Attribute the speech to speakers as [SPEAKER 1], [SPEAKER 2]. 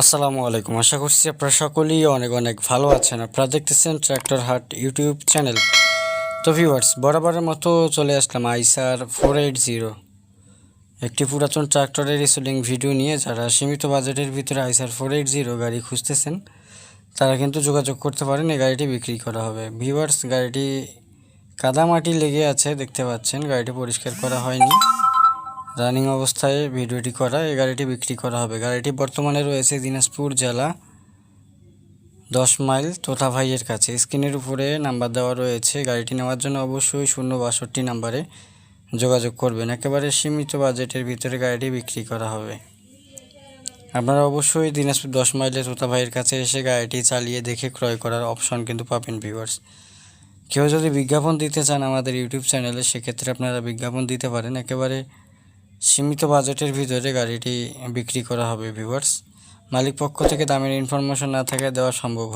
[SPEAKER 1] আসসালামু আলাইকুম। আশা করছি আপনারা সকলেই অনেক অনেক ভালো আছেন। আপনারা দেখতেছেন ট্র্যাক্টর হাট ইউটিউব চ্যানেল। তো ভিউয়ার্স, বরাবরের মতো চলে আসলাম আইসার 480, একটি পুরাতন ট্রাক্টরের রিসেলিং ভিডিও নিয়ে। যারা সীমিত বাজেটের ভিতরে আইসার 480 গাড়ি খুঁজতেছেন তারা কিন্তু যোগাযোগ করতে পারেন। এই গাড়িটি বিক্রি করা হবে। ভিউয়ার্স, গাড়িটি কাদামাটি লেগে আছে, দেখতে পাচ্ছেন। গাড়িটি পরিষ্কার করা হয়নি, রানিং অবস্থায় ভিডিওটি করা। এই গাড়িটি বিক্রি করা হবে। গাড়িটি বর্তমানে রয়েছে দিনাজপুর জেলা 10 মাইল তোতা ভাইয়ের কাছে। স্ক্রিনের উপরে নাম্বার দেওয়া রয়েছে। গাড়িটি নেওয়ার জন্য অবশ্যই 062 নাম্বারে যোগাযোগ করবেন। একেবারে সীমিত বাজেটের ভিতরে গাড়িটি বিক্রি করা হবে। আপনারা অবশ্যই দিনাজপুর 10 মাইলে তোতা ভাইয়ের কাছে এসে গাড়িটি চালিয়ে দেখে ক্রয় করার অপশন কিন্তু পাবেন। ভিউয়ার্স, কেউ যদি বিজ্ঞাপন দিতে চান আমাদের ইউটিউব চ্যানেলে, সেক্ষেত্রে আপনারা বিজ্ঞাপন দিতে পারেন। একেবারে সীমিত বাজেটের ভিতরে গাড়িটি বিক্রি করা হবে। ভিউয়ার্স, মালিক পক্ষ থেকে দামের ইনফরমেশন না থাকা দেওয়া সম্ভব হলে